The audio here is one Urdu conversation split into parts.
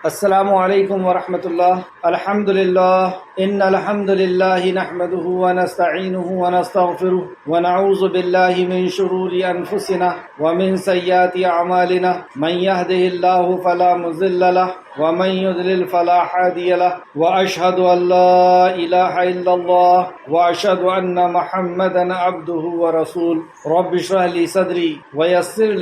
السلام علیکم ورحمۃ اللہ۔ الحمد للہ ان الحمد للہ نحمده ونستعینه ونستغفره ونعوذ باللہ من شرور انفسنا ومن سیئات اعمالنا من يهده الله فلا مضل له ومن يضلل فلا هادي له واشهد ان لا اله الا الله واشهد ان محمدا عبده ورسوله رب اشرح لي صدري ويسر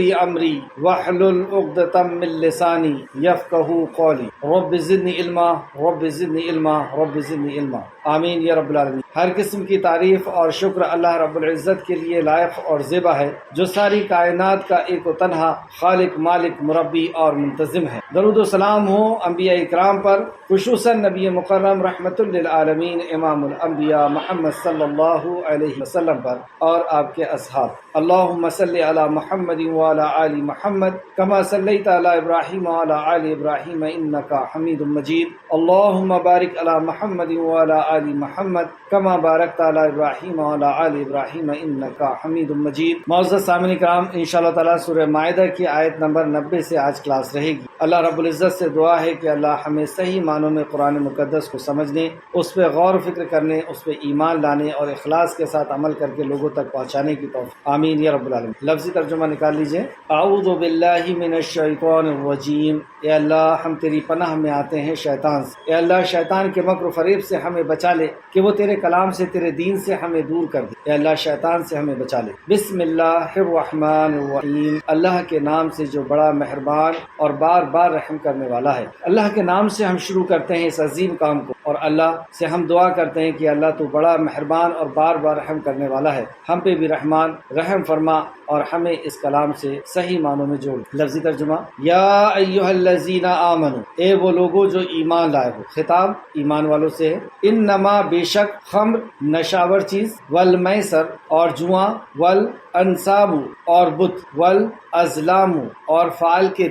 لي امري واحلل عقدة من لسانی یفقہوا قولی رب زدنی علما رب زدنی علما رب زدنی علما آمین یا رب العالمین۔ ہر قسم کی تعریف اور شکر اللہ رب العزت کے لیے لائق اور زیبا ہے جو ساری کائنات کا ایک و تنہا خالق مالک مربی اور منتظم ہے۔ درود و سلام ہو انبیاء اکرام پر، خصوصاً نبی مکرم رحمت للعالمین امام الانبیاء محمد صلی اللہ علیہ وسلم پر اور آپ کے اصحاب۔ اللہم صلی علی محمد وعلی آل محمد کما صلیت علی ابراہیم وعلی آل ابراہیم انک حمید مجید۔ اللہم بارک علی محمد وعلی آل محمد کما بارکت علی ابراہیم وعلی آل ابراہیم انک حمید مجید۔ معزز سامعین کرام، انشاءاللہ تعالی سورہ مائدہ کی آیت نمبر 90 سے آج کلاس رہے گی۔ اللہ رب العزت سے دعا ہے کہ اللہ ہمیں صحیح معنوں میں قرآن مقدس کو سمجھنے، اس پہ غور و فکر کرنے، اس پہ ایمان لانے اور اخلاص کے ساتھ عمل کر کے لوگوں تک پہنچانے کی توفیق آمین یا رب العالمین۔ لفظی ترجمہ نکال لیجئے۔ اعوذ باللہ من الشیطان الرجیم، اے اللہ ہم تیری پناہ میں آتے ہیں شیطان سے۔ اے اللہ شیطان کے مکر و فریب سے ہمیں بچا لے کہ وہ تیرے کلام سے، تیرے دین سے ہمیں دور کر دے۔ اے اللہ شیطان سے ہمیں بچا لے۔ بسم اللہ الرحمن الرحیم، اللہ کے نام سے جو بڑا مہربان اور بار بار رحم کرنے والا ہے۔ اللہ کے نام سے ہم شروع کرتے ہیں اس عظیم کام کو، اور اللہ سے ہم دعا کرتے ہیں کہ اللہ تو بڑا مہربان اور بار بار رحم کرنے والا ہے، ہم پہ بھی رحمان رحم فرما اور ہمیں اس کلام سے صحیح معنوں میں جوڑ۔ لفظی ترجمہ، یا ایھا الذین آمنوا، اے وہ لوگوں جو ایمان لائے ہو، خطاب ایمان والوں سے ہے۔ انما بے شک، خمر نشاور چیز، والمیسر اور جواں، والانصاب اور بت، والازلام اور فال کے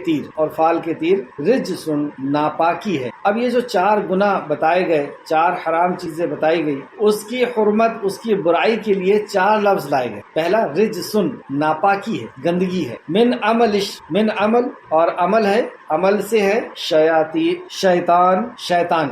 تیر، رجس ناپاکی ہے۔ اب یہ جو 4 گناہ بتائے گئے، 4 حرام چیزیں بتائی گئی، اس کی حرمت، اس کی برائی کے لیے 4 لفظ لائے گئے۔ پہلا رجسن، ناپاکی ہے، گندگی ہے۔ من عمل اور عمل ہے، عمل سے ہے شیطان۔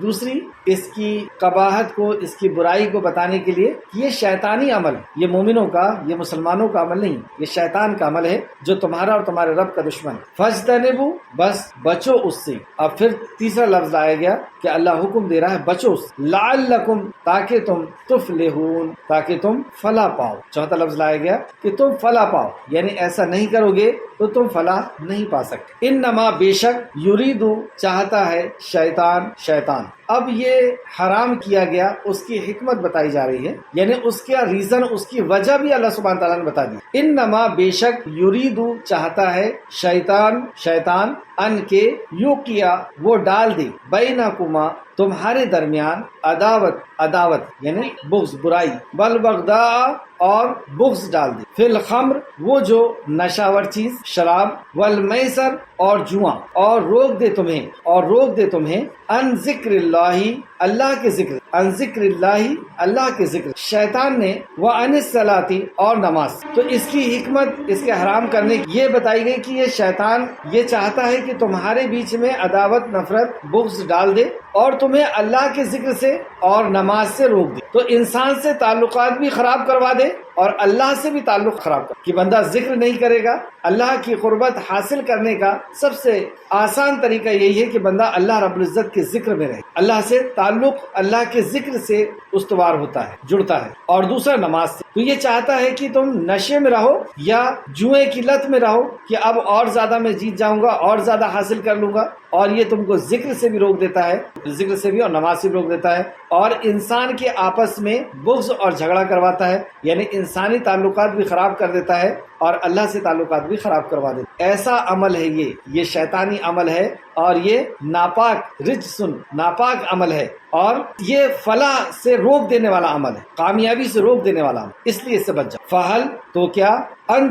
دوسری اس کی قباحت کو، اس کی برائی کو بتانے کے لیے یہ شیطانی عمل، یہ مومنوں کا، یہ مسلمانوں کا عمل نہیں، یہ شیطان کا عمل ہے جو تمہارا اور تمہارے رب کا دشمن ہے۔ فاجتنبوا، بس بچو اس سے۔ اب پھر تیسرا لفظ آیا گیا کہ اللہ حکم دے رہا ہے بچو اس سے، لعلکم، تاکہ تم تفلحون، تاکہ تم فلاح پاؤ۔ چوتھا لفظ لایا گیا کہ تم فلاح پاؤ، یعنی ایسا نہیں کرو گے تو تم فلاح نہیں پا سکتے۔ انما بے شک، یریدو چاہتا ہے، شیطان۔ اب یہ حرام کیا گیا، اس کی حکمت بتائی جا رہی ہے، یعنی اس کا ریزن، اس کی وجہ بھی اللہ سبحانہ تعالیٰ نے بتا دی۔ انما بے شک، یریدو چاہتا ہے، شیطان ان کے یوقیہ وہ ڈال دے، بینکما تمہارے درمیان، عداوت یعنی بغض، برائی، والبغضاء اور بغض ڈال دے، فی الخمر وہ جو نشاور چیز، شراب، والمیسر اور جواں، اور روک دے تمہیں ان ذکر اللہ کے ذکر، ان ذکر اللہ کے ذکر، شیطان نے، وعن الصلاۃ اور نماز۔ تو اس کی حکمت، اس کے حرام کرنے کی یہ بتائی گئی کہ یہ شیطان یہ چاہتا ہے کہ تمہارے بیچ میں عداوت، نفرت، بغض ڈال دے اور تمہیں اللہ کے ذکر سے اور نماز سے روک دے، تو انسان سے تعلقات بھی خراب کروا دے اور اللہ سے بھی تعلق خراب کر کہ بندہ ذکر نہیں کرے گا۔ اللہ کی قربت حاصل کرنے کا سب سے آسان طریقہ یہی ہے کہ بندہ اللہ رب العزت کے ذکر میں رہے، اللہ سے تعلق، اللہ کے ذکر سے استوار ہوتا ہے، جڑتا ہے۔ اور دوسرا نماز سے۔ تو یہ چاہتا ہے کہ تم نشے میں رہو یا جوئے کی لت میں رہو کہ اب اور زیادہ میں جیت جاؤں گا، اور زیادہ حاصل کر لوں گا، اور یہ تم کو ذکر سے بھی روک دیتا ہے، ذکر سے بھی اور نماز سے بھی روک دیتا ہے، اور انسان کے آپس میں بغض اور جھگڑا کرواتا ہے، یعنی انسانی تعلقات بھی خراب کر دیتا ہے اور اللہ سے تعلقات بھی خراب کروا دیتا ہے۔ ایسا عمل ہے یہ شیطانی عمل ہے، اور یہ ناپاک، رجسن ناپاک عمل ہے، اور یہ فلاح سے روک دینے والا عمل ہے، کامیابی سے روک دینے والا عمل، اس لیے اس سے بچ جاؤ۔ فہل، تو کیا،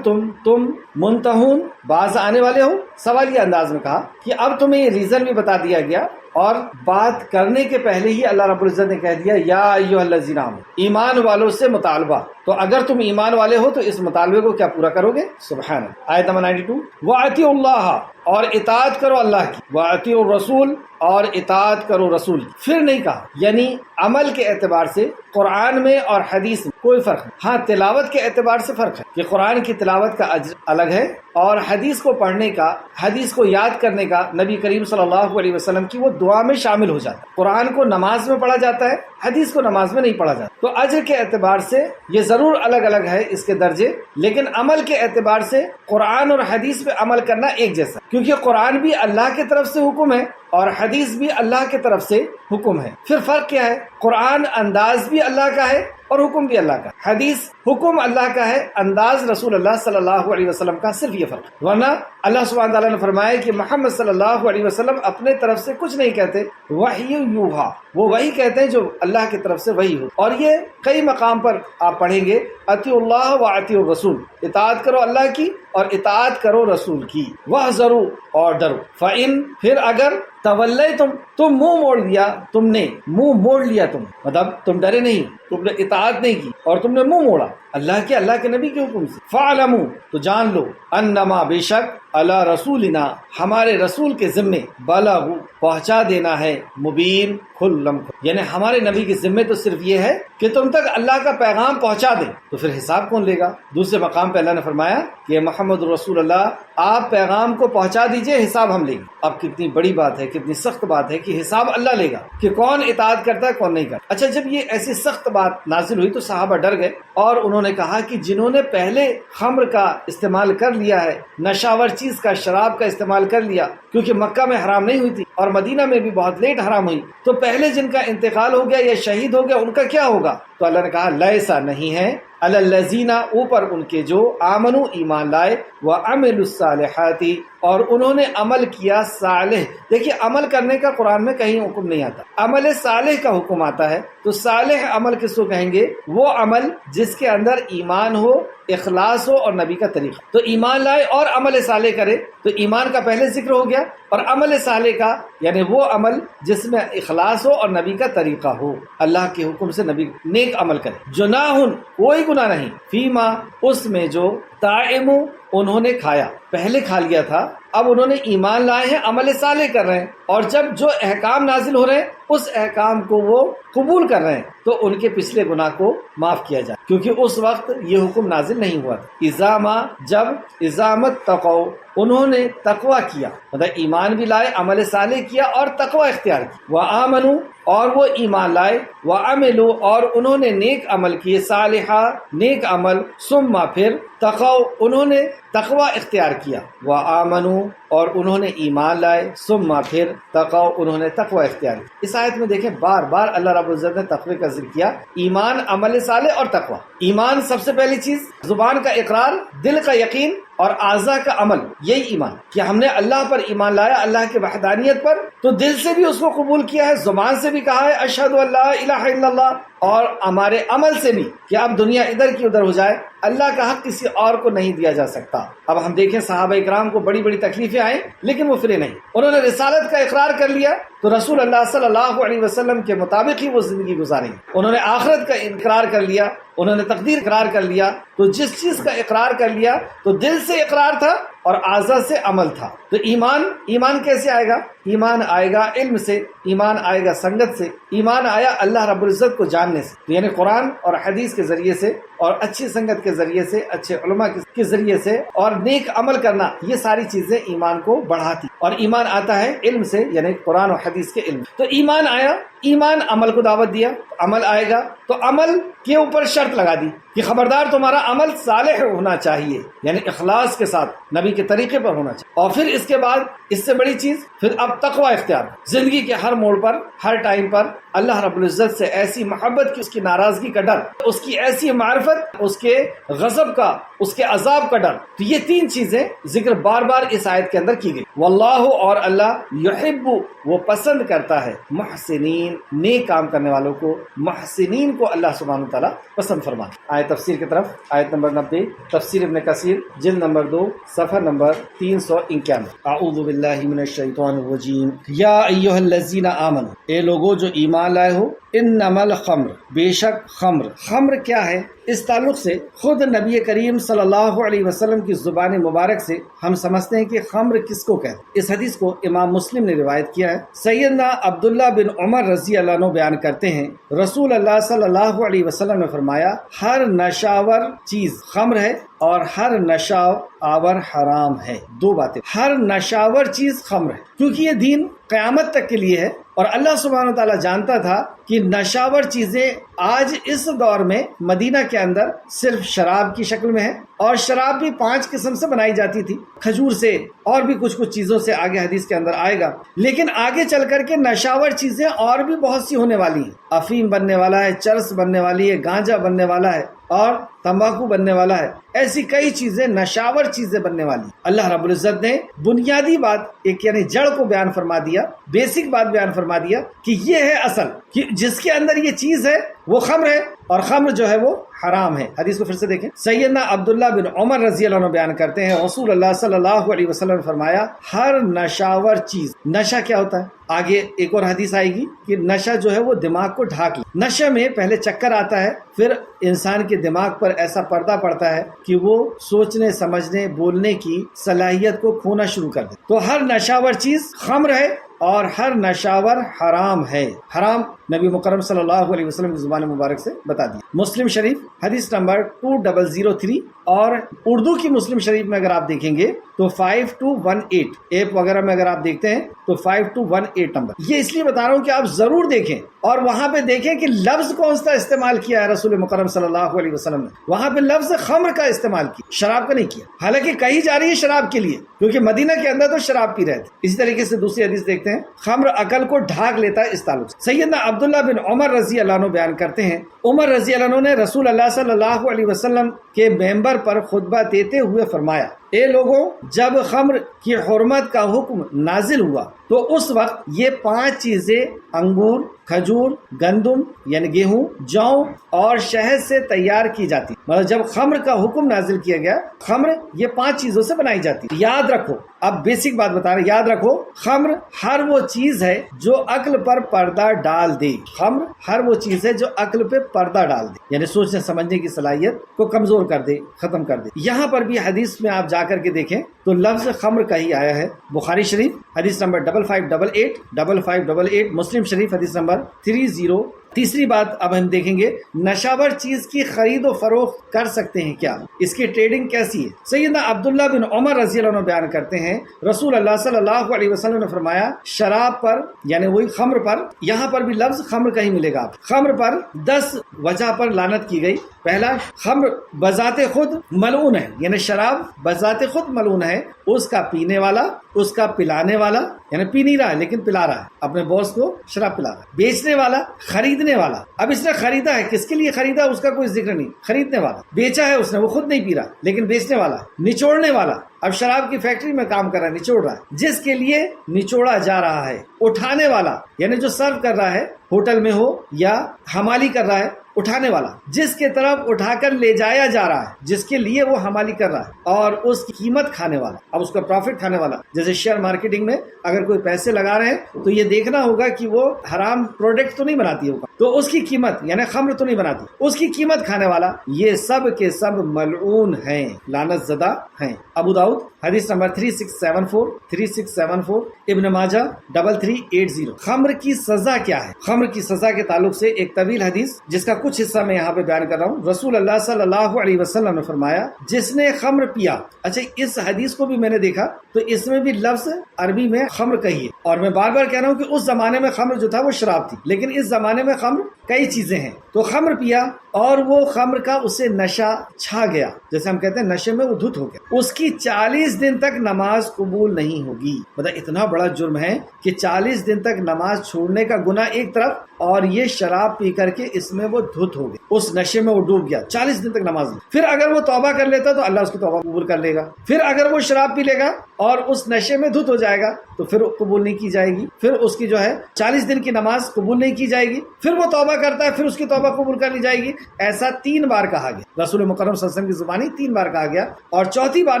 تم منتہون، باز آنے والے ہو۔ سوالیہ انداز میں کہا کہ اب تمہیں یہ ریزن بھی بتا دیا گیا، اور بات کرنے کے پہلے ہی اللہ رب العزت نے کہہ دیا یا ایھا الذین آمنوا، ایمان والوں سے مطالبہ۔ تو اگر تم ایمان والے ہو تو اس مطالبے کو کیا پورا کرو گے؟ سبحان اللہ۔ آیت نمبر 92، وَأَطِیعُوا اللَّهَ، اور اطاعت کرو اللہ کی، واطیعوا الرسول اور اطاعت کرو رسول کی۔ پھر نہیں کہا، یعنی عمل کے اعتبار سے قرآن میں اور حدیث میں کوئی فرق نہیں۔ ہاں تلاوت کے اعتبار سے فرق ہے کہ قرآن کی تلاوت کا اجر الگ ہے اور حدیث کو پڑھنے کا، حدیث کو یاد کرنے کا نبی کریم صلی اللہ علیہ وسلم کی وہ دعا میں شامل ہو جاتا ہے۔ قرآن کو نماز میں پڑھا جاتا ہے، حدیث کو نماز میں نہیں پڑھا جاتا، تو اجر کے اعتبار سے یہ ضرور الگ الگ ہے اس کے درجے، لیکن عمل کے اعتبار سے قرآن اور حدیث پہ عمل کرنا ایک جیسا، کیونکہ قرآن بھی اللہ کی طرف سے حکم ہے اور حدیث بھی اللہ کی طرف سے حکم ہے۔ پھر فرق کیا ہے؟ قرآن انداز بھی اللہ کا ہے اور حکم بھی اللہ کا، حدیث حکم اللہ کا ہے، انداز رسول اللہ صلی اللہ علیہ وسلم کا، صرف یہ فرق۔ ورنہ اللہ سبحانہ تعالیٰ نے فرمایا کہ محمد صلی اللہ علیہ وسلم اپنے طرف سے کچھ نہیں کہتے، وحی یوحا، وہ وہی کہتے ہیں جو اللہ کی طرف سے وحی ہو۔ اور یہ کئی مقام پر آپ پڑھیں گے، اطیعوا اللہ واطیعوا الرسول، اطاعت کرو اللہ کی اور اطاعت کرو رسول کی، واحذروا اور ڈرو، فإن پھر اگر تولیتم تم منہ موڑ دیا، تم نے منہ موڑ لیا، تم مطلب تم ڈرے نہیں، تم نے اطاعت نہیں کی اور تم نے منہ موڑا اللہ کے نبی کے حکم سے، فاعلموا تو جان لو، انما بے شک، علی رسولنا ہمارے رسول کے ذمے، بلاغ پہنچا دینا ہے، مبین کھلم، یعنی ہمارے نبی کے ذمے تو صرف یہ ہے کہ تم تک اللہ کا پیغام پہنچا دیں، تو پھر حساب کون لے گا؟ دوسرے مقام پہ اللہ نے فرمایا کہ محمد رسول اللہ آپ پیغام کو پہنچا دیجئے، حساب ہم لیں گے۔ اب کتنی بڑی بات ہے، کتنی سخت بات ہے کہ حساب اللہ لے گا کہ کون اطاعت کرتا ہے کون نہیں کرتا۔ اچھا، جب یہ ایسی سخت بات نازل ہوئی تو صحابہ ڈر گئے اور انہوں نے کہا کہ جنہوں نے پہلے خمر کا استعمال کر لیا ہے، نشاور چیز کا، شراب کا استعمال کر لیا، کیونکہ مکہ میں حرام نہیں ہوئی تھی اور مدینہ میں بھی بہت لیٹ حرام ہوئی، تو پہلے جن کا انتقال ہو گیا یا شہید ہو گیا ان کا کیا ہوگا؟ تو اللہ نے کہا لیسا نہیں ہے، علی الذین اوپر ان کے جو آمنو ایمان لائے، وعملوا الصالحات اور انہوں نے عمل کیا صالح۔ دیکھیے عمل کرنے کا قرآن میں کہیں حکم نہیں آتا، عمل صالح کا حکم آتا ہے، تو صالح عمل کس کو کہیں گے؟ وہ عمل جس کے اندر ایمان ہو، اخلاص ہو اور نبی کا طریقہ۔ تو ایمان لائے اور عمل صالح کرے، تو ایمان کا پہلے ذکر ہو گیا، اور عمل صالح کا یعنی وہ عمل جس میں اخلاص ہو اور نبی کا طریقہ ہو، اللہ کے حکم سے نبی نیک عمل کرے۔ جناح کوئی گناہ نہیں، فیما اس میں جو طائمو انہوں نے کھایا، پہلے کھا لیا تھا، اب انہوں نے ایمان لائے ہیں، عمل صالح کر رہے ہیں، اور جب جو احکام نازل ہو رہے ہیں اس احکام کو وہ قبول کر رہے ہیں، تو ان کے پچھلے گناہ کو معاف کیا جائے، کیونکہ اس وقت یہ حکم نازل نہیں ہوا تھا۔ اذا جب اذامت تقو انہوں نے تقوی کیا، مطلب ایمان بھی لائے، عمل صالح کیا اور تقوی اختیار کی، وآمنوا اور وہ ایمان لائے، وعملوا اور انہوں نے نیک عمل کیے، صالحہ نیک عمل، ثم پھر تقوا انہوں نے تقوی اختیار کیا، وآمنوا اور انہوں نے ایمان لائے، ثم پھر تقوا انہوں نے تقوی اختیار کی۔ اس آیت میں دیکھیں بار بار اللہ رب العزت نے تقوی کا ذکر کیا، ایمان، عمل صالح اور تقوی۔ ایمان سب سے پہلی چیز، زبان کا اقرار، دل کا یقین اور اعضاء کا عمل، یہی ایمان، کہ ہم نے اللہ پر ایمان لایا، اللہ کی وحدانیت پر، تو دل سے بھی اس کو قبول کیا ہے، زبان سے بھی کہا ہے اشہد ان لا الہ الا اللہ، اور ہمارے عمل سے بھی کہ اب دنیا ادھر کی ادھر ہو جائے، اللہ کا حق کسی اور کو نہیں دیا جا سکتا۔ اب ہم دیکھیں صحابہ اکرام کو بڑی بڑی تکلیفیں آئیں لیکن وہ فرے نہیں، انہوں نے رسالت کا اقرار کر لیا تو رسول اللہ صلی اللہ علیہ وسلم کے مطابق ہی وہ زندگی گزاری، انہوں نے آخرت کا اقرار کر لیا، انہوں نے تقدیر اقرار کر لیا، تو جس چیز کا اقرار کر لیا تو دل سے اقرار تھا اور اعضاء سے عمل تھا۔ تو ایمان کیسے آئے گا؟ ایمان آئے گا علم سے، ایمان آئے گا سنگت سے، ایمان آیا اللہ رب العزت کو جاننے سے، یعنی قرآن اور حدیث کے ذریعے سے اور اچھی سنگت کے ذریعے سے، اچھے علماء کے ذریعے سے اور نیک عمل کرنا، یہ ساری چیزیں ایمان کو بڑھاتی، اور ایمان آتا ہے علم سے، یعنی قرآن اور حدیث کے علم۔ تو ایمان آیا، ایمان عمل کو دعوت دیا، عمل آئے گا، تو عمل کے اوپر شرط لگا دی کہ خبردار تمہارا عمل صالح ہونا چاہیے، یعنی اخلاص کے ساتھ نبی کے طریقے پر ہونا چاہیے۔ اور پھر اس کے بعد اس سے بڑی چیز، پھر اب تقوی اختیار، زندگی کے ہر موڑ پر، ہر ٹائم پر اللہ رب العزت سے ایسی محبت کی، اس کی ناراضگی کا ڈر، اس کی ایسی معرفت، اس کے غضب کا، اس کے عذاب کا ڈر، تو یہ تین چیزیں ذکر بار بار اس آیت کے اندر کی گئی۔ واللہ اور اللہ، یحب وہ پسند کرتا ہے، محسنین نیک کام کرنے والوں کو، محسنین کو اللہ سبحانہ تعالیٰ پسند فرماتا ہے۔ آیت تفسیر کی طرف، آیت نمبر 90، تفسیر ابن کثیر، جلد نمبر 2، صفحہ نمبر 391۔ اعوذ باللہ من الشیطان الرجیم۔ یا ایھا الذین آمنوا، اے لوگو جو ایمان لائے ہو، انما الخمر بے شک خمر کیا ہے؟ اس تعلق سے خود نبی کریم صلی اللہ علیہ وسلم کی زبان مبارک سے ہم سمجھتے ہیں کہ خمر کس کو کہتے ہیں۔ اس حدیث کو امام مسلم نے روایت کیا ہے۔ سیدنا عبداللہ بن عمر رضی اللہ عنہ بیان کرتے ہیں، رسول اللہ صلی اللہ علیہ وسلم نے فرمایا، ہر نشاور چیز خمر ہے اور ہر نشہ آور حرام ہے۔ دو باتیں، ہر نشاور چیز خمر ہے کیونکہ یہ دین قیامت تک کے لیے ہے، اور اللہ سبحانہ و تعالیٰ جانتا تھا کہ نشاور چیزیں آج اس دور میں مدینہ کے اندر صرف شراب کی شکل میں ہے، اور شراب بھی 5 قسم سے بنائی جاتی تھی، کھجور سے اور بھی کچھ چیزوں سے، آگے حدیث کے اندر آئے گا۔ لیکن آگے چل کر کے نشاور چیزیں اور بھی بہت سی ہونے والی ہیں، افیم بننے والا ہے، چرس بننے والی ہے، گانجا بننے والا ہے اور تمباکو بننے والا ہے، ایسی کئی چیزیں نشاور چیزیں بننے والی۔ اللہ رب العزت نے بنیادی بات ایک یعنی جڑ کو بیان فرما دیا، بیسک بات بیان فرما دیا کہ یہ ہے اصل، کہ جس کے اندر یہ چیز ہے وہ خمر ہے، اور خمر جو ہے وہ حرام ہے۔ حدیث کو پھر سے دیکھیں، سیدنا عبداللہ بن عمر رضی اللہ عنہ بیان کرتے ہیں، رسول اللہ صلی اللہ علیہ وسلم نے فرمایا، ہر نشاور چیز، نشہ کیا ہوتا ہے؟ آگے ایک اور حدیث آئے گی کہ نشہ جو ہے وہ دماغ کو ڈھانک لے۔ نشہ میں پہلے چکر آتا ہے، پھر انسان کے دماغ پر ایسا پردہ پڑتا ہے کہ وہ سوچنے سمجھنے بولنے کی صلاحیت کو کھونا شروع کر دے۔ تو ہر نشاور چیز خمر ہے اور ہر نشاور حرام ہے۔ حرام نبی مکرم صلی اللہ علیہ وسلم کی زبان مبارک سے بتا دیا۔ مسلم شریف حدیث نمبر 2003، اور اردو کی مسلم شریف میں اگر آپ دیکھیں گے تو 5218، ایپ وغیرہ میں اگر آپ دیکھتے ہیں تو 5218 نمبر۔ یہ اس لیے بتا رہا ہوں کہ آپ ضرور دیکھیں اور وہاں پہ دیکھیں کہ لفظ کون سا استعمال کیا ہے رسول مکرم صلی اللہ علیہ وسلم نے۔ وہاں پہ لفظ خمر کا استعمال کیا، شراب کا نہیں کیا، حالانکہ کہی جا رہی ہے شراب کے لیے، کیونکہ مدینہ کے اندر تو شراب پی رہے تھے۔ اسی طریقے سے دوسری حدیث دیکھتے ہیں، خمر عقل کو ڈھانک لیتا ہے، اس تعلق سے سیدنا عبداللہ بن عمر رضی اللہ عنہ بیان کرتے ہیں، عمر رضی اللہ عنہ نے رسول اللہ صلی اللہ علیہ وسلم کے ممبر پر خطبہ دیتے ہوئے فرمایا، اے لوگوں، جب خمر کی حرمت کا حکم نازل ہوا تو اس وقت یہ 5 چیزیں انگور، کھجور، گندم یعنی گیہوں، جو اور شہد سے تیار کی جاتی۔ مطلب جب خمر کا حکم نازل کیا گیا، خمر یہ 5 چیزوں سے بنائی جاتی۔ یاد رکھو، اب بیسک بات بتا رہے، یاد رکھو، خمر ہر وہ چیز ہے جو عقل پر پردہ ڈال دے۔ خمر ہر وہ چیز ہے جو عقل پہ پردہ ڈال دے، یعنی سوچنے سمجھنے کی صلاحیت کو کمزور کر دے، ختم کر دے۔ یہاں پر بھی حدیث میں آپ جا کر کے دیکھیں تو لفظ خمر کا ہی آیا ہے۔ بخاری شریف حدیث نمبر 5588 مسلم شریف حدیث نمبر 30۔ تیسری بات اب ہم دیکھیں گے، نشاور چیز کی خرید و فروخت کر سکتے ہیں کیا؟ اس کی ٹریڈنگ کیسی ہے؟ سیدنا عبداللہ بن عمر رضی اللہ عنہ بیان کرتے ہیں، رسول اللہ صلی اللہ علیہ وسلم نے فرمایا، شراب پر یعنی وہی خمر پر، یہاں پر بھی لفظ خمر کا ہی ملے گا۔ خمر پر 10 وجہ پر لعنت کی گئی۔ پہلا، خمر بذات خود ملعون ہے، یعنی شراب بذات خود ملعون ہے، اس کا پینے والا، اس کا پلانے والا، یعنی پی نہیں رہا ہے لیکن پلا رہا ہے، اپنے باس کو شراب پلا رہا ہے۔ بیچنے والا، خریدنے والا، اب اس نے خریدا ہے، کس کے لیے خریدا اس کا کوئی ذکر نہیں، خریدنے والا، بیچا ہے اس نے، وہ خود نہیں پی رہا لیکن بیچنے والا۔ نچوڑنے والا، اب شراب کی فیکٹری میں کام کر رہا ہے، نچوڑ رہا ہے، جس کے لیے نچوڑا جا رہا ہے۔ اٹھانے والا، یعنی جو سرو کر رہا ہے، ہوٹل میں ہو یا حمالی کر رہا ہے، اٹھانے والا، جس کے طرف اٹھا کر لے جایا جا رہا ہے، جس کے لیے وہ حمالی کر رہا ہے، اور اس کی قیمت کھانے والا، اب اس کا پروفٹ کھانے والا۔ جیسے شیئر مارکیٹنگ میں اگر کوئی پیسے لگا رہے ہیں تو یہ دیکھنا ہوگا کہ وہ حرام پروڈکٹ تو نہیں بناتی ہوگا، تو اس کی قیمت یعنی خمر تو نہیں بناتی، اس کی قیمت کھانے والا، یہ سب کے سب ملعون ہیں، لعنت زدہ ہیں۔ ابو داؤد حدیث نمبر 3674 ابن ماجہ 3380۔ خمر کی سزا کیا ہے؟ خمر کی سزا کے تعلق سے ایک طویل حدیث جس کا کچھ حصہ میں یہاں پہ بیان کر رہا ہوں۔ رسول اللہ صلی اللہ علیہ وسلم نے فرمایا، جس نے خمر پیا۔ اچھا، اس حدیث کو بھی میں نے دیکھا تو اس میں بھی لفظ عربی میں خمر کہی ہے، اور میں بار بار کہہ رہا ہوں کہ اس زمانے میں خمر جو تھا وہ شراب تھی، لیکن اس زمانے میں خمر کئی چیزیں ہیں۔ تو خمر پیا اور وہ خمر کا اسے نشہ چھا گیا، جیسے ہم کہتے ہیں نشے میں وہ دھت ہو گیا، اس کی 40 دن تک نماز قبول نہیں ہوگی۔ مطلب اتنا بڑا جرم ہے کہ 40 دن تک نماز چھوڑنے کا گناہ ایک طرف، اور یہ شراب پی کر کے اس میں وہ دھت ہو گیا، اس نشے میں وہ ڈوب گیا، 40 دن تک نماز نہیں۔ پھر اگر وہ توبہ کر لیتا تو اللہ اس کی توبہ قبول کر لے گا، پھر اگر وہ شراب پی لے گا اور اس نشے میں دھت ہو جائے گا تو پھر قبول نہیں کی جائے گی، پھر اس کی جو ہے 40 دن کی نماز قبول نہیں کی جائے گی، پھر وہ توبہ کرتا ہے، پھر اس کی توبہ قبول کر لی جائے گی۔ ایسا 3 بار کہا گیا، رسول مکرم صلی اللہ علیہ وسلم کی زبانی 3 بار کہا گیا، اور چوتھی بار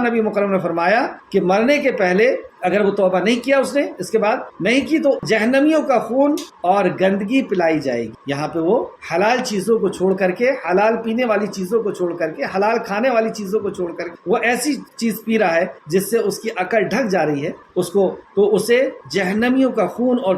نبی مکرم نے فرمایا کہ مرنے کے پہلے اگر وہ توبہ نہیں کیا اس نے اس کے بعد نہیں کی تو جہنمیوں کا خون اور گندگی پلائی جائے گی. یہاں پہ وہ حلال چیزوں کو چھوڑ کر کے، حلال پینے والی چیزوں کو چھوڑ کر کے، حلال کھانے والی چیزوں کو چھوڑ کر کے وہ ایسی چیز پی رہا ہے جس سے اس کی عقل ڈھک جا رہی ہے اس کو، تو اسے جہنمیوں کا خون اور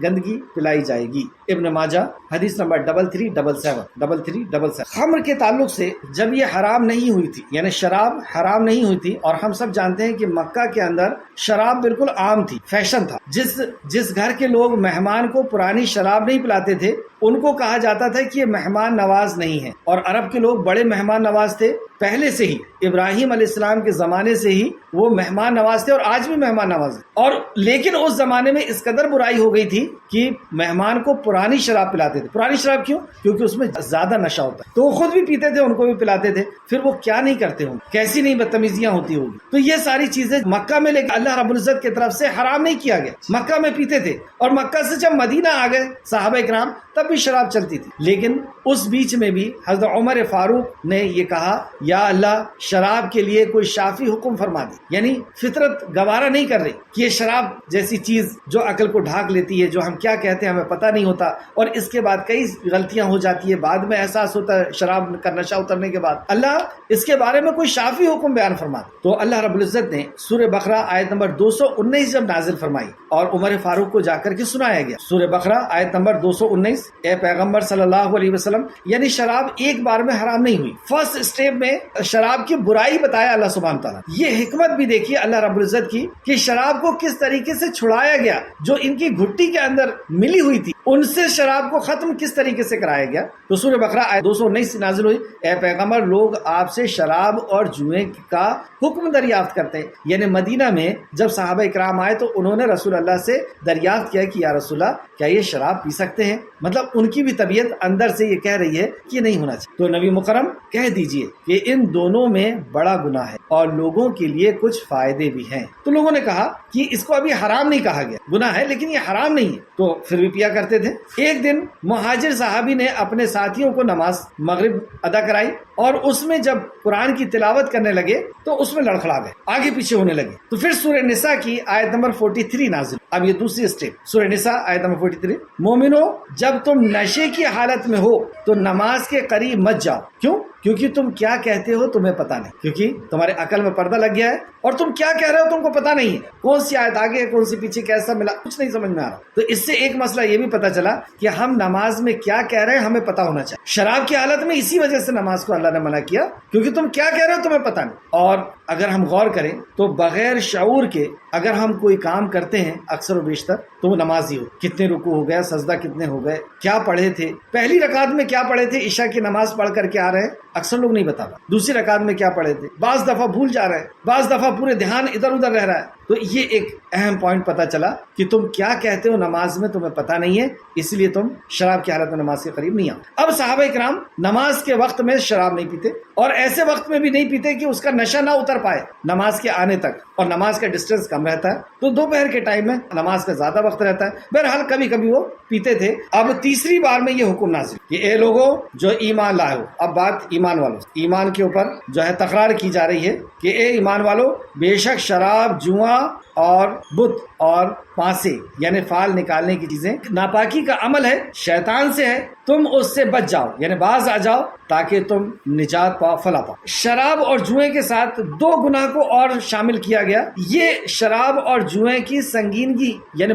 گندگی پلائی جائے گی. ابن ماجہ حدیث نمبر 3377. خمر کے تعلق سے جب یہ حرام نہیں ہوئی تھی، یعنی شراب حرام نہیں ہوئی تھی، اور ہم سب جانتے ہیں کہ مکہ کے اندر شراب بالکل عام تھی، فیشن تھا. جس گھر کے لوگ مہمان کو پرانی شراب نہیں پلاتے تھے ان کو کہا جاتا تھا کہ یہ مہمان نواز نہیں ہے. اور عرب کے لوگ بڑے مہمان نواز تھے پہلے سے ہی، ابراہیم علیہ السلام کے زمانے سے ہی وہ مہمان نواز تھے اور آج بھی مہمان نواز ہیں. اور لیکن اس زمانے میں اس قدر برائی ہو گئی تھی کہ مہمان کو پرانی شراب پلاتے تھے. پرانی شراب کیوں؟ کیونکہ اس میں زیادہ نشہ ہوتا ہے، تو وہ خود بھی پیتے تھے، ان کو بھی پلاتے تھے. پھر وہ کیا نہیں کرتے ہوں، کیسی نہیں بدتمیزیاں ہوتی ہوگی. تو یہ ساری چیزیں مکہ میں، لیکن اللہ رب العزت کی طرف سے حرام نہیں کیا گیا. مکہ میں پیتے تھے، اور مکہ سے جب مدینہ آ گئے صحابہ کرام تب بھی شراب چلتی تھی. لیکن اس بیچ میں بھی حضرت عمر فاروق نے یہ کہا یا اللہ شراب کے لیے کوئی شافی حکم فرما دے. یعنی فطرت گوارا نہیں کر رہی کہ یہ شراب جیسی چیز جو عقل کو ڈھانک لیتی ہے، جو ہم کیا کہتے ہیں ہمیں پتہ نہیں ہوتا، اور اس کے بعد کئی غلطیاں ہو جاتی ہے، بعد میں احساس ہوتا ہے شراب کا نشہ اترنے کے بعد. اللہ اس کے بارے میں کوئی شافی حکم بیان فرما دے. تو اللہ رب العزت نے سورہ بقرہ آیت نمبر 219 جب نازل فرمائی اور عمر فاروق کو جا کر کے سنایا گیا. سورہ بقرہ آیت نمبر 219، اے پیغمبر صلی اللہ علیہ وسلم، یعنی شراب ایک بار میں حرام نہیں ہوئی. فرسٹ اسٹیپ میں شراب کی برائی بتایا اللہ سبحانہ تعالیٰ. یہ حکمت بھی دیکھیے اللہ رب العزت کی کہ شراب کو کس طریقے سے چھڑایا گیا، جو ان کی گھٹی کے اندر ملی ہوئی تھی ان سے شراب کو ختم کس طریقے سے کرایا گیا. تو سورہ بقرہ آیت 219 سے نازل ہوئی، اے پیغمبر لوگ آپ سے شراب اور جوئے کا حکم دریافت کرتے ہیں. یعنی مدینہ میں جب صحابہ کرام آئے تو انہوں نے رسول اللہ سے دریافت کیا کہ یا رسول اللہ کیا یہ شراب پی سکتے ہیں؟ مطلب ان کی بھی طبیعت اندر سے یہ کہہ رہی ہے کہ یہ نہیں ہونا چاہیے. تو نبی مکرم کہہ دیجئے کہ ان دونوں میں بڑا گناہ ہے اور لوگوں کے لیے کچھ فائدے بھی ہیں. تو لوگوں نے کہا کہ اس کو ابھی حرام نہیں کہا گیا، گناہ ہے لیکن یہ حرام نہیں ہے. تو پھر بھی پیا کرتے تھے. ایک دن مہاجر صحابی نے اپنے ساتھیوں کو نماز مغرب ادا کرائی، اور اس میں جب قرآن کی تلاوت کرنے لگے تو اس میں لڑکھڑا گئے، آگے پیچھے ہونے لگے. تو پھر سورہ نساء کی آیت نمبر 43 نازل. اب یہ دوسری اسٹیپ، سورہ نساء آیت نمبر 43، مومنو جب تم نشے کی حالت میں ہو تو نماز کے قریب مت جاؤ. کیوں؟ کیونکہ تم کیا کہتے ہو تمہیں پتہ نہیں، کیونکہ تمہارے عقل میں پردہ لگ گیا ہے اور تم کیا کہہ رہے ہو تم کو پتہ نہیں ہے. کون سی آیت آگے ہے کون سی پیچھے، کیسا ملا، کچھ نہیں سمجھ میں آ رہا. تو اس سے ایک مسئلہ یہ بھی پتہ چلا کہ ہم نماز میں کیا کہہ رہے ہیں ہمیں پتہ ہونا چاہیے. شراب کی حالت میں اسی وجہ سے نماز کو اللہ نے منع کیا کیونکہ تم کیا کہہ رہے ہو تمہیں پتہ نہیں. اور اگر ہم غور کریں تو بغیر شعور کے اگر ہم کوئی کام کرتے ہیں اکثر و بیشتر تو وہ نماز ہی ہو. کتنے رکوع ہو گیا، سجدہ کتنے ہو گئے، کیا پڑھے تھے، پہلی رکعت میں کیا پڑھے تھے، عشاء کی نماز پڑھ کر کے آ رہے ہیں اکثر لوگ نہیں بتا، دوسری رکعت میں کیا پڑھے تھے، بعض دفعہ بھول جا رہے ہیں، بعض دفعہ پورے دھیان ادھر ادھر رہ رہا ہے. تو یہ ایک اہم پوائنٹ پتا چلا کہ تم کیا کہتے ہو نماز میں تمہیں پتہ نہیں ہے، اس لیے تم شراب کی حالت میں نماز کے قریب نہیں آؤ. اب صحابہ کرام نماز کے وقت میں شراب نہیں پیتے، اور ایسے وقت میں بھی نہیں پیتے کہ اس کا نشہ نہ اتر پائے نماز کے آنے تک، اور نماز کا ڈسٹینس کم رہتا ہے تو دوپہر کے ٹائم میں نماز کا زیادہ وقت رہتا ہے. بہرحال کبھی کبھی وہ پیتے تھے. اب تیسری بار میں یہ حکم نازل کہ اے لوگوں جو ایمان لائے ہو. اب بات ایمان والوں، ایمان کے اوپر جو ہے تکرار کی جا رہی ہے کہ اے ایمان والو بے شک شراب، جوا اور بت اور پانسے یعنی فال نکالنے کی چیزیں ناپاکی کا عمل ہے، شیطان سے ہے، تم اس سے بچ جاؤ، یعنی باز آ جاؤ تاکہ تم نجات پاؤ، فلاح پاؤ. شراب اور جوئے کے ساتھ دو گناہ کو اور شامل کیا گیا. یہ شراب اور جوئے کی سنگینگی یعنی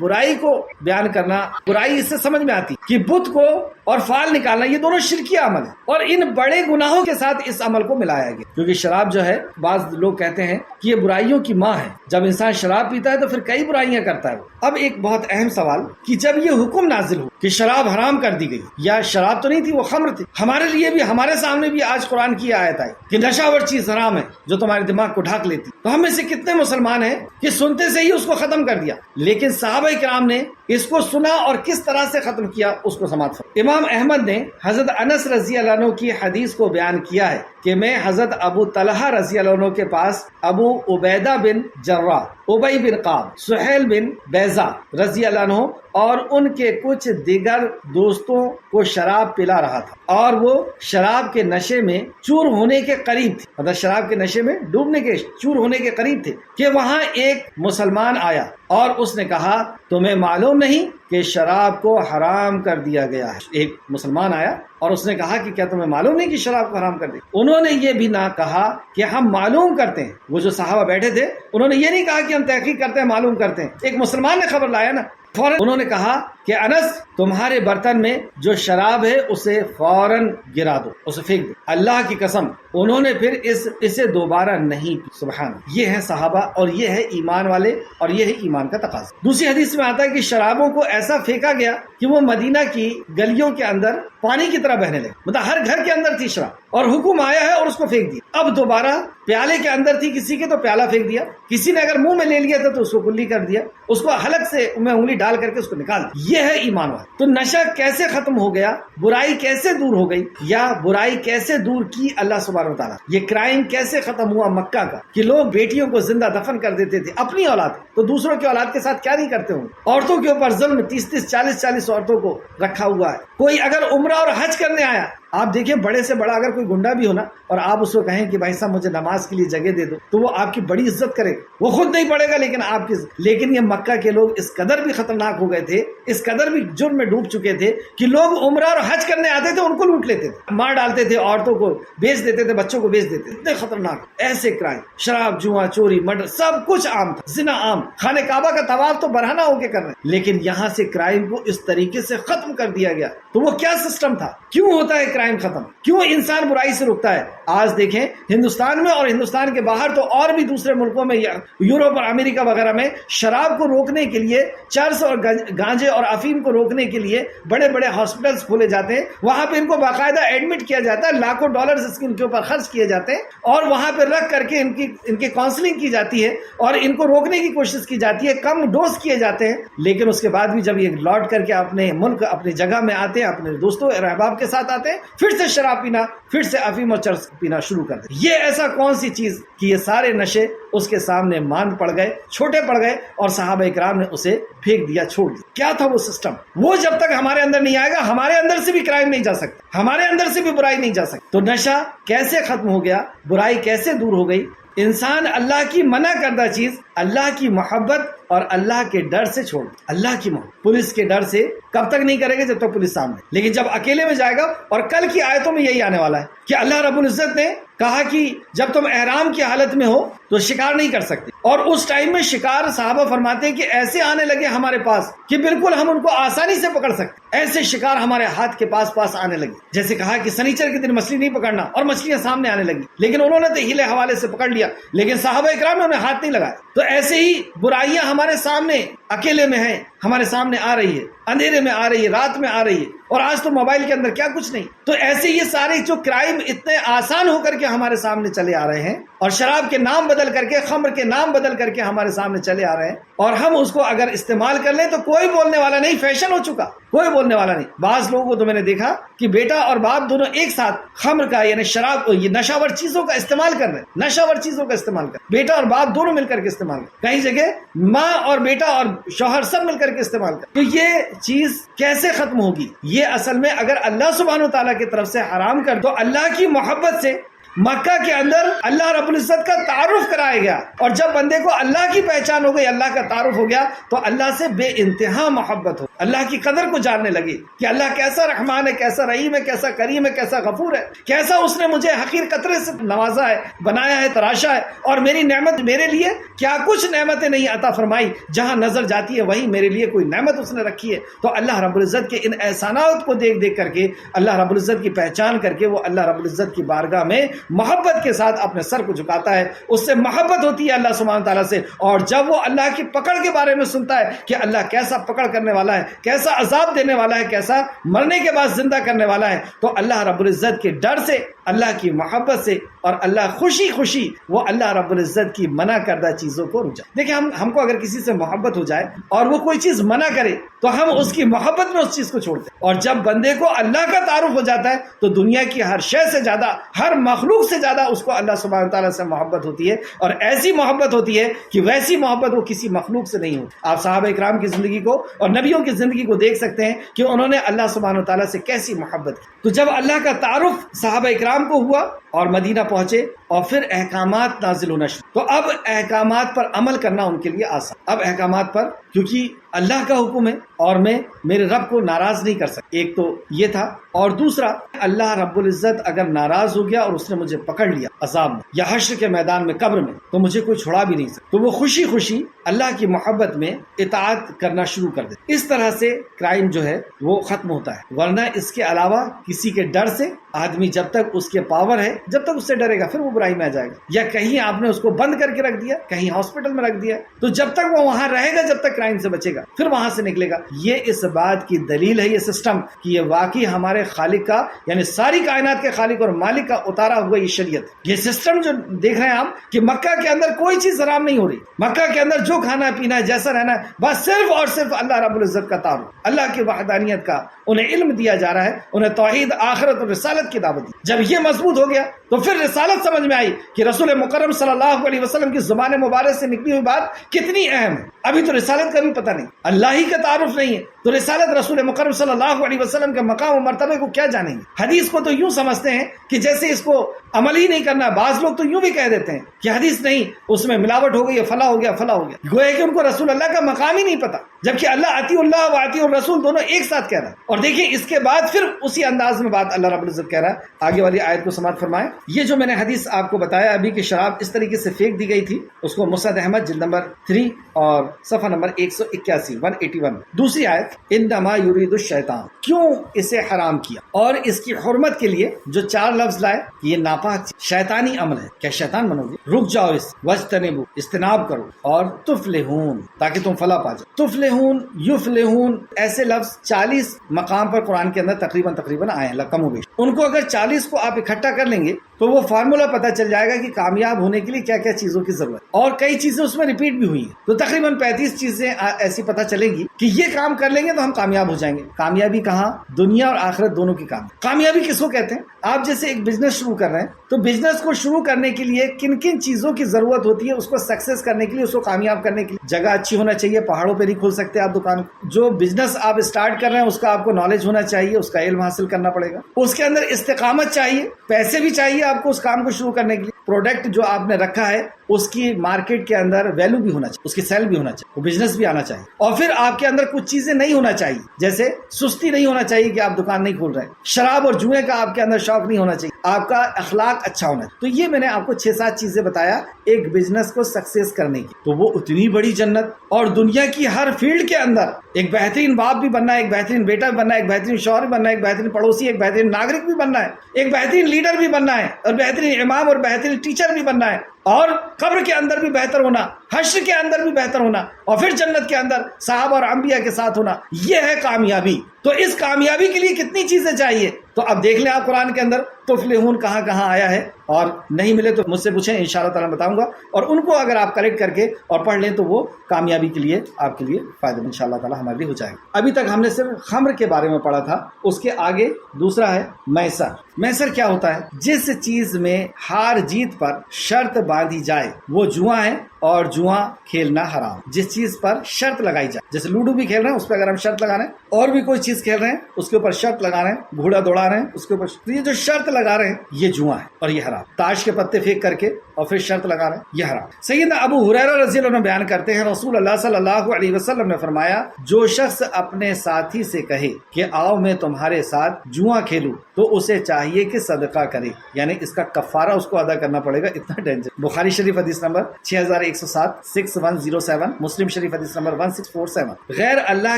برائی کو بیان کرنا، برائی اس سے سمجھ میں آتی کہ بت کو اور فال نکالنا یہ دونوں شرکی عمل ہے، اور ان بڑے گناہوں کے ساتھ اس عمل کو ملایا گیا. کیونکہ شراب جو ہے بعض لوگ کہتے ہیں کہ یہ برائیوں کی ماں ہے، جب انسان شراب پیتا ہے تو پھر کئی برائیاں کرتا ہے. اب ایک بہت اہم سوال کہ جب یہ حکم نازل ہو کہ شراب حرام کر دی گئی، یا شراب تو نہیں تھی وہ خمر تھی، ہمارے لیے بھی ہمارے سامنے بھی آج قرآن کی آیت آئی کہ نشہ آور چیز حرام ہے جو تمہارے دماغ کو ڈھانک لیتی. تو ہم میں سے کتنے مسلمان ہیں کہ سنتے سے ہی اس کو ختم کر دیا، لیکن صحابہ کرام نے اس کو سنا اور کس طرح سے ختم کیا اس کو سماعت فرمائیں. امام احمد نے حضرت انس رضی اللہ عنہ کی حدیث کو بیان کیا ہے کہ میں حضرت ابو طلحہ رضی اللہ عنہ کے پاس ابو عبیدہ بن جراح، ابی بن قعب، سہیل بن بیضہ رضی اللہ عنہ اور ان کے کچھ دیگر دوستوں کو شراب پلا رہا تھا اور وہ شراب کے نشے میں چور ہونے کے قریب تھے، مطلب شراب کے نشے میں ڈوبنے کے چور ہونے کے قریب تھے کہ وہاں ایک مسلمان آیا اور اس نے کہا تمہیں معلوم نہیں کہ شراب کو حرام کر دیا گیا ہے۔ ایک مسلمان آیا اور اس نے کہا کہ کیا تمہیں معلوم نہیں کہ شراب کو حرام کر دیا؟ انہوں نے یہ بھی نہ کہا کہ ہم معلوم کرتے ہیں، وہ جو صحابہ بیٹھے تھے انہوں نے یہ نہیں کہا کہ ہم تحقیق کرتے ہیں، معلوم کرتے ہیں۔ ایک مسلمان نے خبر لایا نا، فوراً انہوں نے کہا کہ انس تمہارے برتن میں جو شراب ہے اسے فوراً گرا دو، اسے پھینک دو۔ اللہ کی قسم انہوں نے پھر اسے دوبارہ نہیں پی۔ سبحان اللہ، یہ ہے صحابہ اور یہ ہے ایمان والے اور یہ ہے ایمان کا تقاضا۔ دوسری حدیث میں آتا ہے کہ شرابوں کو ایسا پھینکا گیا کہ وہ مدینہ کی گلیوں کے اندر پانی کی طرح بہنے لگے، مطلب ہر گھر کے اندر تھی شراب، اور حکم آیا ہے اور اس کو پھینک دیا۔ اب دوبارہ پیالے کے اندر تھی کسی کے تو پیالہ پھینک دیا، کسی نے اگر منہ میں لے لیا تھا تو اس کو کلی کر دیا، اس کو حلق سے میں انگلی ڈال کر کے اس کو نکال دیا۔ یہ ہے ایمان والا۔ تو نشہ کیسے ختم ہو گیا، برائی کیسے دور ہو گئی، یا برائی کیسے دور کی اللہ سبحانہ و تعالیٰ، یہ کرائم کیسے ختم ہوا مکہ کا کہ لوگ بیٹیوں کو زندہ دفن کر دیتے تھے اپنی اولاد، تو دوسروں کی اولاد کے ساتھ کیا نہیں کرتے ہوں۔ عورتوں کے اوپر ظلم، 30 40 عورتوں کو رکھا ہوا ہے۔ کوئی اگر عمرہ اور حج کرنے آیا، آپ دیکھیں بڑے سے بڑا اگر کوئی گنڈا بھی ہونا اور آپ اس کو کہیں کہ بھائی صاحب مجھے نماز کے لیے جگہ دے دو، تو وہ آپ کی بڑی عزت کرے گا، وہ خود نہیں پڑھے گا لیکن آپ کی۔ لیکن یہ مکہ کے لوگ اس قدر بھی خطرناک ہو گئے تھے، اس قدر بھی جرم میں ڈوب چکے تھے کہ لوگ عمرہ اور حج کرنے آتے تھے ان کو لوٹ لیتے تھے، مار ڈالتے تھے، عورتوں کو بیچ دیتے تھے، بچوں کو بیچ دیتے تھے۔ اتنے خطرناک ایسے کرائم، شراب، جوا، چوری، مرڈر، سب کچھ عام تھا، زنا عام، خانہ کعبہ کا طواف تو برہنہ ہو کے کر رہے ہیں، لیکن یہاں سے کرائم کو اس طریقے سے ختم کر دیا گیا۔ تو وہ کیا سسٹم تھا؟ کیوں ہوتا ہے کرائم ختم؟ کیوں انسان برائی سے رکتا ہے؟ آج دیکھیں ہندوستان میں اور ہندوستان کے باہر تو اور بھی دوسرے ملکوں میں، یورپ اور امریکہ وغیرہ میں، شراب کو روکنے کے لیے، چرس اور گانجے اور افیم کو روکنے کے لیے بڑے بڑے ہاسپٹلز کھولے جاتے ہیں، وہاں پہ ان کو باقاعدہ ایڈمٹ کیا جاتا ہے، لاکھوں ڈالرز ان کے اوپر خرچ کیے جاتے ہیں، اور وہاں پہ رکھ کر کے ان کی کاؤنسلنگ کی جاتی ہے اور ان کو روکنے کی کوشش کی جاتی ہے، کم ڈوز کیے جاتے ہیں۔ لیکن اس کے بعد بھی جب یہ لوٹ کر کے اپنے ملک، اپنی جگہ میں آتے ہیں، اپنے دوستوں احباب کے ساتھ آتے ہیں، پھر سے شراب پینا، پھر سے افیم اور چرس پینا شروع کر دیں۔ یہ ایسا کون سی چیز کہ یہ سارے نشے اس کے سامنے ماند پڑ گئے، چھوٹے پڑ گئے، اور صحابہ کرام نے اسے پھینک دیا، چھوڑ دیا۔ کیا تھا وہ سسٹم؟ وہ جب تک ہمارے اندر نہیں آئے گا، ہمارے اندر سے بھی کرائم نہیں جا سکتا، ہمارے اندر سے بھی برائی نہیں جا سکتی۔ تو نشہ کیسے ختم ہو گیا، برائی کیسے دور ہو گئی؟ انسان اللہ کی منع کردہ چیز، اللہ کی محبت اور اللہ کے ڈر سے چھوڑ دے۔ اللہ کی محبت، پولیس کے ڈر سے کب تک نہیں کرے گا؟ جب تک پولیس سامنے، لیکن جب اکیلے میں جائے گا، اور کل کی آیتوں میں یہی آنے والا ہے کہ اللہ رب العزت نے کہا کہ جب تم احرام کی حالت میں ہو تو شکار نہیں کر سکتے، اور اس ٹائم میں شکار صحابہ فرماتے ہیں کہ ایسے آنے لگے ہمارے پاس کہ بالکل ہم ان کو آسانی سے پکڑ سکتے، ایسے شکار ہمارے ہاتھ کے پاس آنے لگے۔ جیسے کہا کہ سنیچر کے دن مچھلی نہیں پکڑنا، اور مچھلیاں سامنے آنے لگی، لیکن انہوں نے تو ہیلے حوالے سے پکڑ لیا، لیکن صحابہ اکرام نے انہیں ہاتھ نہیں لگایا۔ تو ایسے ہی برائیاں ہمارے سامنے اکیلے میں ہیں، ہمارے سامنے آ رہی ہے، اندھیرے میں آ رہی ہے، رات میں آ رہی ہے، اور آج تو موبائل کے اندر کیا کچھ نہیں۔ تو ایسے یہ سارے جو کرائم اتنے آسان ہو کر کے ہمارے سامنے چلے آ رہے ہیں، اور شراب کے نام بدل کر کے، خمر کے نام بدل کر کے ہمارے سامنے چلے آ رہے ہیں، اور ہم اس کو اگر استعمال کر لیں تو کوئی بولنے والا نہیں، فیشن ہو چکا، کوئی بولنے والا نہیں۔ بعض لوگوں کو تو میں نے دیکھا کہ بیٹا اور باپ دونوں ایک ساتھ خمر کا یعنی شراب، یہ نشاور چیزوں کا استعمال کر رہے ہیں، نشاور چیزوں کا استعمال کر، بیٹا اور باپ دونوں مل کر کے استعمال کر، کئی جگہ ماں اور بیٹا اور شوہر سب مل کر کے استعمال کر۔ تو یہ چیز کیسے ختم ہوگی؟ یہ اصل میں اگر اللہ سبحانہ و تعالیٰ کی طرف سے حرام کر دو، اللہ کی محبت سے مکہ کے اندر اللہ رب العزت کا تعارف کرایا گیا، اور جب بندے کو اللہ کی پہچان ہو گئی، اللہ کا تعارف ہو گیا، تو اللہ سے بے انتہا محبت ہو، اللہ کی قدر کو جاننے لگی کہ اللہ کیسا رحمان ہے، کیسا رحیم ہے، کیسا کریم ہے، کیسا غفور ہے، کیسا اس نے مجھے حقیر قطرے سے نوازا ہے، بنایا ہے، تراشا ہے، اور میری نعمت میرے لیے کیا کچھ نعمتیں نہیں عطا فرمائی، جہاں نظر جاتی ہے وہیں میرے لیے کوئی نعمت اس نے رکھی ہے۔ تو اللہ رب العزت کے ان احسانات کو دیکھ دیکھ کر کے، اللہ رب العزت کی پہچان کر کے، وہ اللہ رب العزت کی بارگاہ میں محبت کے ساتھ اپنے سر کو جھکاتا ہے، اس سے محبت ہوتی ہے اللہ سبحانہ تعالیٰ سے۔ اور جب وہ اللہ کی پکڑ کے بارے میں سنتا ہے کہ اللہ کیسا پکڑ کرنے والا ہے، کیسا عذاب دینے والا ہے، کیسا مرنے کے بعد زندہ کرنے والا ہے، تو اللہ رب العزت کے ڈر سے اللہ کی محبت سے اور اللہ خوشی خوشی وہ اللہ رب العزت کی منع کردہ چیزوں کو رک جائے. دیکھیں ہم کو اگر کسی سے محبت ہو جائے اور وہ کوئی چیز منع کرے تو ہم اس کی محبت میں اس چیز کو چھوڑتے ہیں. اور جب بندے کو اللہ کا تعارف ہو جاتا ہے تو دنیا کی ہر شے سے زیادہ، ہر مخلوق سے زیادہ اس کو اللہ سبحانہ تعالیٰ سے محبت ہوتی ہے، اور ایسی محبت ہوتی ہے کہ ویسی محبت وہ کسی مخلوق سے نہیں ہوتی. آپ صحابہ اکرام کی زندگی کو اور نبیوں کی زندگی کو دیکھ سکتے ہیں کہ انہوں نے اللہ سبحانہ تعالیٰ سے کیسی محبت کی. تو جب اللہ کا تعارف صحابہ اکرام کو ہوا اور مدینہ پہنچے اور پھر احکامات نازل ہونا شروع، تو اب احکامات پر عمل کرنا ان کے لیے آسان. اب احکامات پر، کیونکہ اللہ کا حکم ہے اور میں میرے رب کو ناراض نہیں کر سکتا. ایک تو یہ تھا، اور دوسرا اللہ رب العزت اگر ناراض ہو گیا اور اس نے مجھے پکڑ لیا عذاب میں یا حشر کے میدان میں، قبر میں، تو مجھے کوئی چھڑا بھی نہیں سکتا. تو وہ خوشی خوشی اللہ کی محبت میں اطاعت کرنا شروع کر دے. اس طرح سے کرائم جو ہے وہ ختم ہوتا ہے. ورنہ اس کے علاوہ کسی کے ڈر سے آدمی جب تک اس کے پاور ہے، جب تک اس سے ڈرے گا پھر وہ برائی میں آ جائے گا. یا کہیں آپ نے اس کو بند کر کے رکھ دیا، کہیں ہاسپٹل میں رکھ دیا، تو جب تک وہ وہاں رہے گا جب تک کرائم سے بچے گا، پھر وہاں سے نکلے گا. یہ اس بات کی دلیل ہے، یہ سسٹم، کہ یہ واقعی ہمارے خالق کا، یعنی ساری کائنات کے خالق اور مالک کا اتارا ہوا یہ شریعت. یہ سسٹم جو دیکھ رہے ہیں آپ کہ مکہ کے اندر کوئی چیز حرام نہیں ہو رہی. مکہ کے اندر جو کھانا پینا ہے، جیسا رہنا ہے، بس صرف اور صرف اللہ رب العزت کا تعارف، اللہ کی وحدانیت کا انہیں علم دیا جا رہا ہے، انہیں توحید، آخرت اور رسالت کی دعوت دی. جب یہ مضبوط ہو گیا تو پھر رسالت سمجھ میں آئی کہ رسول مکرم صلی اللہ علیہ وسلم کی زبان مبارک سے نکلی ہوئی بات کتنی اہم ہے. ابھی تو رسالت کا بھی پتہ نہیں، اللہ ہی کا تعارف نہیں ہے، تو رسالت رسول مکرم صلی اللہ علیہ وسلم کے مقام و مرتبے کو کیا جانیں گے. حدیث کو تو یوں سمجھتے ہیں کہ جیسے اس کو عمل ہی نہیں کرنا. بعض لوگ تو یوں بھی کہہ دیتے ہیں کہ حدیث نہیں، اس میں ملاوٹ ہو گئی، فلاں ہو گیا، فلاں ہو گیا. گویا کہ ان کو رسول اللہ کا مقام ہی نہیں پتا، جبکہ اللہ اطیع اللہ و اطیع الرسول دونوں ایک ساتھ کہہ رہا ہے. اور دیکھیں اس کے بعد پھر اسی انداز میں بات اللہ رب العزت کہہ رہا ہے. آگے والی آیت کو سماعت فرمائیں. یہ جو میں نے حدیث آپ کو بتایا ابھی کہ شراب اس طریقے سے پھینک دی گئی تھی، اس کو مسند احمد جلد نمبر 3 اور صفحہ نمبر 181 181. دوسری آیت، انما یرید الشیطان، کیوں اسے حرام کیا اور اس کی حرمت کے لیے جو 4 لفظ لائے، یہ ناپاک شیطانی عمل ہے. کیا شیطان بنو گے؟ رک جاؤ، اس وجتنبو، اجتناب کرو، اور تفلحون، تاکہ تم فلاح پا جاؤ. تفلحون، یفلحون، ایسے لفظ 40 مقام پر قرآن کے اندر تقریباً آئے ہیں، کم و بیش. ان کو اگر 40 کو آپ اکٹھا کر لیں گے تو وہ فارمولا پتہ چل جائے گا کہ کامیاب ہونے کے لیے کیا کیا چیزوں کی ضرورت ہے. اور کئی چیزیں اس میں ریپیٹ بھی ہوئی ہیں، تو تقریباً 35 چیزیں ایسی پتہ چلے گی کہ یہ کام کر لیں گے تو ہم کامیاب ہو جائیں گے. کامیابی کہاں؟ دنیا اور آخرت دونوں کی کامیابی کس کو کہتے ہیں؟ آپ جیسے ایک بزنس شروع کر رہے ہیں تو بزنس کو شروع کرنے کے لیے کن کن چیزوں کی ضرورت ہوتی ہے، اس کو سکسیس کرنے کے لیے، اس کو کامیاب کرنے کے لیے. جگہ اچھی ہونا چاہیے، پہاڑوں پہ نہیں کھول سکتے آپ دکان. جو بزنس آپ اسٹارٹ کر رہے ہیں اس کا آپ کو نالج ہونا چاہیے، اس کا علم حاصل کرنا پڑے گا. اس کے اندر استقامت چاہیے، پیسے بھی چاہیے آپ کو اس کام کو شروع کرنے کے لیے. پروڈکٹ جو آپ نے رکھا ہے اس کی مارکیٹ کے اندر ویلو بھی ہونا چاہیے، اس کی سیل بھی ہونا چاہیے، وہ بزنس بھی آنا چاہیے. اور پھر آپ کے اندر کچھ چیزیں نہیں ہونا چاہیے، جیسے سستی نہیں ہونا چاہیے کہ آپ دکان نہیں کھول رہے ہیں، شراب اور جوئے کا آپ کے اندر شوق نہیں ہونا چاہیے، آپ کا اخلاق اچھا ہونا چاہیے. تو یہ میں نے آپ کو 6-7 چیزیں بتایا ایک بزنس کو سکسیس کرنے کی. تو وہ اتنی بڑی جنت، اور دنیا کی ہر فیلڈ کے اندر ایک بہترین باپ بھی بننا ہے، ایک بہترین بیٹا بھی بننا ہے، ایک بہترین شوہر بھی بننا ہے، ایک بہترین پڑوسی، ایک بہترین ناگرک بھی بننا ہے، ایک بہترین لیڈر بھی بننا ہے، اور بہترین امام اور بہترین ٹیچر بھی بننا ہے، اور قبر کے اندر بھی بہتر ہونا، حشر کے اندر بھی بہتر ہونا، اور پھر جنت کے اندر صحابہ اور انبیاء کے ساتھ ہونا. یہ ہے کامیابی. تو اس کامیابی کے لیے کتنی چیزیں چاہیے؟ تو اب دیکھ لیں آپ قرآن کے اندر تفلحون کہاں کہاں آیا ہے، اور نہیں ملے تو مجھ سے پوچھیں، انشاءاللہ تعالیٰ بتاؤں گا. اور ان کو اگر آپ کریکٹ کر کے اور پڑھ لیں تو وہ کامیابی کے لیے آپ کے لیے فائدہ انشاءاللہ تعالیٰ ہمارے لیے ہو جائے گا. ابھی تک ہم نے صرف خمر کے بارے میں پڑھا تھا. اس کے آگے دوسرا ہے میسر. میسر کیا ہوتا ہے؟ جس چیز میں ہار جیت پر شرط باندھی جائے وہ جوا ہے، اور جوا کھیلنا حرام. جس چیز پر شرط لگائی جائے، جیسے لوڈو بھی کھیل رہے ہیں اس پہ اگر ہم شرط لگا رہے ہیں، اور بھی کوئی چیز کھیل رہے ہیں اس کے اوپر شرط لگا رہے ہیں، گھوڑا دوڑا رہے ہیں اس کے اوپر، تو یہ جو شرط لگا رہے ہیں یہ جوا ہے اور یہ حرام. تاش کے پتے پھینک کر کے اور پھر شرط لگا رہے ہیں، یہ حرام. سیدنا ابو ہریرہ رضی اللہ عنہ بیان کرتے ہیں رسول اللہ صلی اللہ علیہ وسلم نے فرمایا، جو شخص اپنے ساتھی سے کہے کہ آؤ میں تمہارے ساتھ جوا کھیلوں تو اسے چاہیے کہ صدقہ کرے، یعنی اس کا کفارہ اس کو ادا کرنا پڑے گا. اتنا ڈینجر. بخاری شریف حدیث نمبر 6107 6107، مسلم شریف حدیث نمبر 1647. غیر اللہ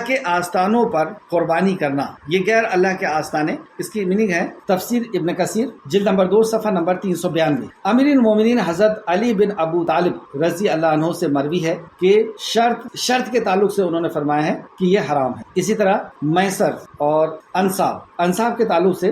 کے آستانوں پر قربانی کرنا. یہ غیر اللہ کے آستانے، اس کی میننگ ہے تفسیر ابن کثیر جلد نمبر 2 صفحہ نمبر 392. امیر المومنین حضرت علی بن ابو طالب رضی اللہ عنہ سے مروی ہے کہ شرط کے تعلق سے انہوں نے فرمایا ہے کہ یہ حرام ہے. اسی طرح میسر اور انصاب کے تعلق سے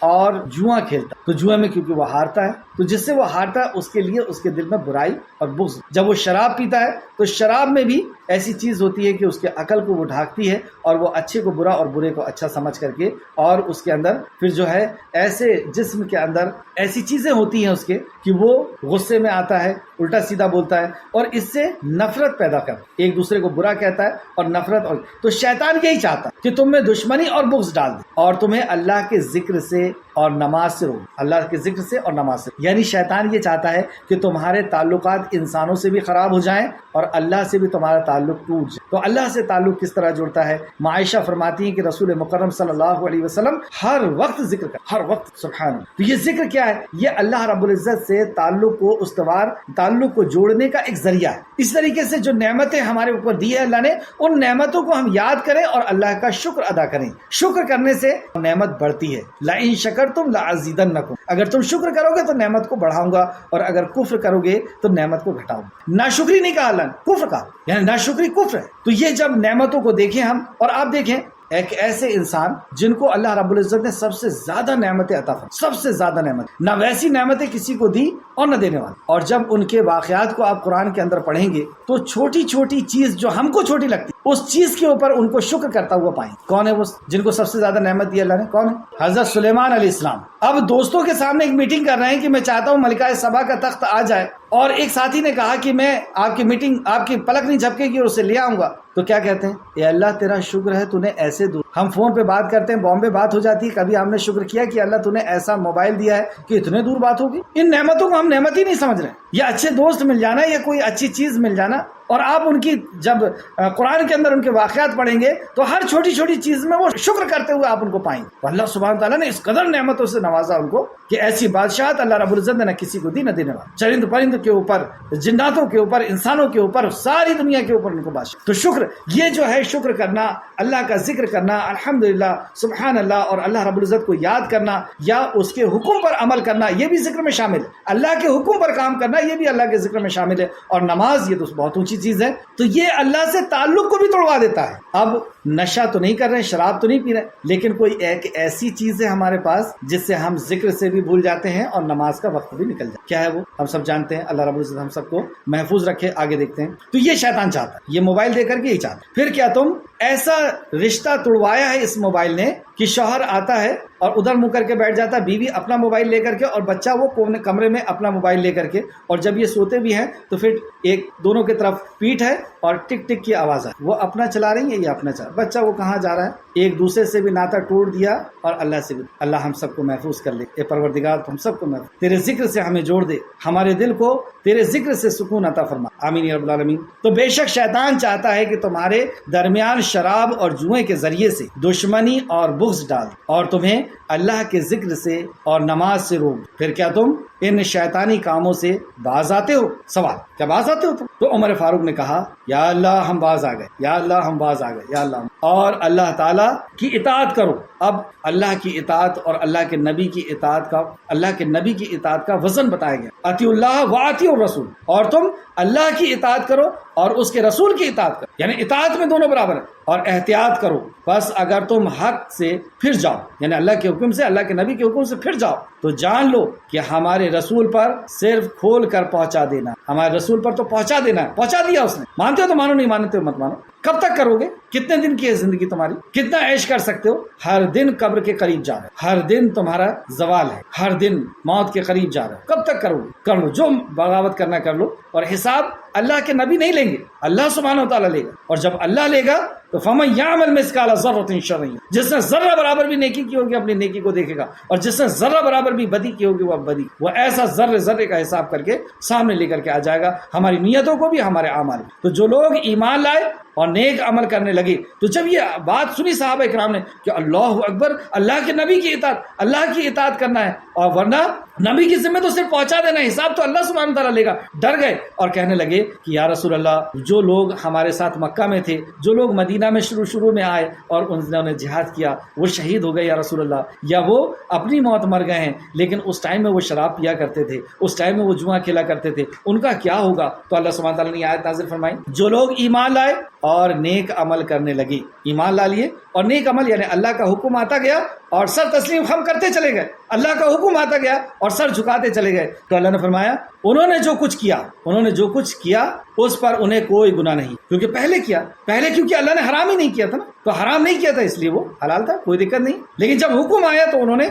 اور جوا کھیلتا ہے، تو جوئے میں کیونکہ وہ ہارتا ہے، تو جس سے وہ ہارتا ہے اس کے لیے اس کے دل میں برائی اور بغض۔ جب وہ شراب پیتا ہے تو شراب میں بھی ایسی چیز ہوتی ہے کہ اس کے عقل کو وہ ڈھانکتی ہے اور وہ اچھے کو برا اور برے کو اچھا سمجھ کر کے، اور اس کے اندر پھر جو ہے ایسے جسم کے اندر ایسی چیزیں ہوتی ہیں اس کے کہ وہ غصے میں آتا ہے، الٹا سیدھا بولتا ہے اور اس سے نفرت پیدا کرتا ہے، ایک دوسرے کو برا کہتا ہے اور نفرت۔ اور تو شیطان یہی چاہتا ہے کہ تم میں دشمنی اور بغض ڈال دے اور تمہیں اللہ کے ذکر سے اور نماز سے روک، اللہ کے ذکر سے اور نماز سے، یعنی شیطان یہ چاہتا ہے کہ تمہارے تعلقات انسانوں سے بھی خراب ہو جائیں اور اللہ سے بھی تمہارا تعلق ٹوٹ جائے۔ تو اللہ سے تعلق کس طرح جڑتا ہے؟ عائشہ فرماتی ہیں کہ رسول مکرم صلی اللہ علیہ وسلم ہر وقت ذکر کر، ہر وقت سبحان اللہ۔ تو یہ ذکر کیا ہے؟ یہ اللہ رب العزت سے تعلق کو استوار، تعلق کو جوڑنے کا ایک ذریعہ ہے۔ اس طریقے سے جو نعمتیں ہمارے اوپر دی ہے اللہ نے، ان نعمتوں کو ہم یاد کریں اور اللہ کا شکر ادا کریں۔ شکر کرنے سے نعمت بڑھتی ہے۔ لئن شکرتم لازیدنکم، اگر تم شکر کرو گے تو نعمت کو بڑھاؤں گا، اور اگر کفر کرو گے تو نعمت کو گھٹاؤں گا۔ ناشکری نہیں کہا اللہ نے، کفر کہا، یعنی ناشکری کفر ہے۔ تو یہ جب نعمتوں کو دیکھیں ہم، اور آپ دیکھیں ایک ایسے انسان جن کو اللہ رب العزت نے سب سے زیادہ نعمتیں عطا فرمائیں، سب سے زیادہ نعمت، نہ ویسی نعمتیں کسی کو دی اور نہ دینے والی، اور جب ان کے واقعات کو آپ قرآن کے اندر پڑھیں گے تو چھوٹی چھوٹی چیز جو ہم کو چھوٹی لگتی اس چیز کے اوپر ان کو شکر کرتا ہوا پائیں۔ کون ہے وہ جن کو سب سے زیادہ نعمت دی اللہ نے؟ کون ہے؟ حضرت سلیمان علیہ السلام۔ اب دوستوں کے سامنے ایک میٹنگ کر رہے ہیں کہ میں چاہتا ہوں ملکہ سبا کا تخت آ جائے، اور ایک ساتھی نے کہا کہ میں آپ کی میٹنگ، آپ کی پلک نہیں جھپکے گی اور اسے لے آؤں گا، تو کیا کہتے ہیں؟ اے اللہ تیرا شکر ہے تو نے ایسے دور، ہم فون پہ بات کرتے ہیں، بامبے بات ہو جاتی ہے، کبھی ہم نے شکر کیا کہ اللہ تو نے ایسا موبائل دیا ہے کہ اتنے دور بات ہوگی؟ ان نعمتوں کو ہم نعمت ہی نہیں سمجھ رہے ہیں۔ یا اچھے دوست مل جانا یا کوئی اچھی چیز مل جانا، اور آپ ان کی جب قرآن کے اندر ان کے واقعات پڑھیں گے تو ہر چھوٹی چھوٹی چیز میں وہ شکر کرتے ہوئے آپ ان کو پائیں گے۔ تو اللہ سبحانہ تعالیٰ نے اس قدر نعمتوں سے نوازا ان کو کہ ایسی بادشاہت اللہ رب العزت نے نہ کسی کو دی نہ دینے والا، چرند پرند کے اوپر، جناتوں کے اوپر، انسانوں کے اوپر، ساری دنیا کے اوپر ان کو بادشاہ۔ تو شکر، یہ جو ہے شکر کرنا، اللہ کا ذکر کرنا، الحمدللہ، سبحان اللہ، اور اللہ رب العزت کو یاد کرنا یا اس کے حکم پر عمل کرنا، یہ بھی ذکر میں شامل ہے۔ اللہ کے حکم پر کام کرنا یہ بھی اللہ کے ذکر میں شامل ہے۔ اور نماز، یہ تو بہت اونچی چیز ہے، تو یہ اللہ سے تعلق کو بھی توڑوا دیتا ہے۔ اب نشہ تو نہیں کر رہے، شراب تو نہیں پی رہے، لیکن کوئی ایک ایسی چیز ہے ہمارے پاس جس سے ہم ذکر سے بھی بھول جاتے ہیں اور نماز کا وقت بھی نکل جاتا ہے۔ کیا ہے وہ؟ ہم سب جانتے ہیں۔ اللہ رب العزت ہم سب کو محفوظ رکھے۔ آگے دیکھتے ہیں۔ تو یہ شیطان چاہتا ہے، یہ موبائل دے کر کے یہی چاہتا ہے۔ پھر کیا تم ایسا رشتہ توڑوایا ہے اس موبائل نے کہ شوہر آتا ہے اور ادھر منہ کر کے بیٹھ جاتا ہے، بیوی اپنا موبائل لے کر کے، اور بچہ وہ کمرے میں اپنا موبائل لے کر کے، اور جب یہ سوتے بھی ہیں تو پھر ایک دونوں کی طرف پیٹھ ہے اور ٹک ٹک کی آواز ہے، وہ اپنا چلا رہی ہے، یہ اپنا چلا، بچہ وہ کہاں جا رہا ہے؟ ایک دوسرے سے بھی ناطا توڑ دیا اور اللہ سے بھی۔ اللہ ہم سب کو محفوظ کر لے۔ اے پروردگار ہم سب کو محفوظ، تیرے ذکر سے ہمیں جوڑ دے، ہمارے دل کو تیرے ذکر سے سکون عطا فرما، آمین یا رب العالمین۔ تو بے شک شیطان چاہتا ہے کہ تمہارے درمیان شراب اور جوئے کے ذریعے سے دشمنی اور بغض ڈال، اور تمہیں اللہ کے ذکر سے اور نماز سے روک، پھر کیا تم ان شیطانی کاموں سے باز آتے ہو؟ سوال، کیا باز آتے ہو تم؟ تو عمر فاروق نے کہا یا اللہ ہم باز آ گئے، یا اللہ ہم باز آ گئے، یا اللہ، اور اللہ تعالیٰ کی اطاعت کرو۔ اب اللہ کی اطاعت اور اللہ کے نبی کی اطاعت کا، اللہ کے نبی کی اطاعت کا وزن بتایا گیا، اطیعوا اللہ واطیعوا الرسول، اور تم اللہ کی اطاعت کرو اور اس کے رسول کی اطاعت کرو، یعنی اطاعت میں دونوں برابر ہے، اور احتیاط کرو، بس اگر تم حق سے پھر جاؤ، یعنی اللہ کے حکم سے، اللہ کے نبی کے حکم سے پھر جاؤ، تو جان لو کہ ہمارے رسول پر صرف کھول کر پہنچا دینا، ہمارے رسول پر تو پہنچا دینا ہے، پہنچا دیا اس نے، مانتے ہو تو مانو، نہیں مانتے ہو مت مانو۔ کب تک کرو گے؟ کتنے دن کی ہے زندگی تمہاری؟ کتنا عیش کر سکتے ہو؟ ہر دن قبر کے قریب جا رہے، ہر دن تمہارا زوال ہے، ہر دن موت کے قریب جا رہے، کب تک کرو گے؟ کر لو، جو بغاوت کرنا کر لو، اور حساب اللہ کے نبی نہیں لیں گے، اللہ سبحانہ و تعالیٰ لے گا، اور جب اللہ لے گا تو فَمَن يَعْمَلْ مِثْقَالَ ذَرَّةٍ شَرًّا، جس نے ذرہ برابر بھی نیکی کی ہوگی اپنی نیکی کو دیکھے گا، اور جس نے ذرہ برابر بھی بدی کی ہوگی وہ بدی، وہ ایسا ذرے ذرے کا حساب کر کے سامنے لے کر کے آ جائے گا، ہماری نیتوں کو بھی، ہمارے اعمال بھی۔ تو جو لوگ ایمان لائے اور نیک عمل کرنے لگے، تو جب یہ بات سنی صحابہ اکرام نے کہ اللہ اکبر، اللہ کے نبی کی اطاعت، اللہ کی اطاعت کرنا ہے، اور ورنہ نبی کی ذمہ تو صرف پہنچا دینا ہے، حساب تو اللہ سبحانہ تعالیٰ لے گا، ڈر گئے اور کہنے لگے کہ یا رسول اللہ، جو لوگ ہمارے ساتھ مکہ میں تھے، جو لوگ مدینہ میں شروع میں آئے اور انہوں نے جہاد کیا، وہ شہید ہو گئے یا رسول اللہ، یا وہ اپنی موت مر گئے ہیں، لیکن اس ٹائم میں وہ شراب پیا کرتے تھے، اس ٹائم میں وہ جوا کھیلا کرتے تھے، ان کا کیا ہوگا؟ تو اللہ سبحانہ تعالیٰ نے یہ آیت نازل فرمائی، جو لوگ ایمان لائے اور نیک عمل کرنے لگے، ایمان لا لیے اور نیک عمل، یعنی اللہ کا حکم آتا گیا اور سر تسلیم خم کرتے چلے گئے، اللہ کا حکم آتا گیا اور سر جھکاتے چلے گئے، تو اللہ نے فرمایا انہوں نے جو کچھ کیا اس پر انہیں کوئی گناہ نہیں، کیونکہ پہلے کیونکہ اللہ نے حرام ہی نہیں کیا تھا نا، تو حرام نہیں کیا تھا اس لیے وہ حلال تھا، کوئی دقت نہیں۔ لیکن جب حکم آیا تو انہوں نے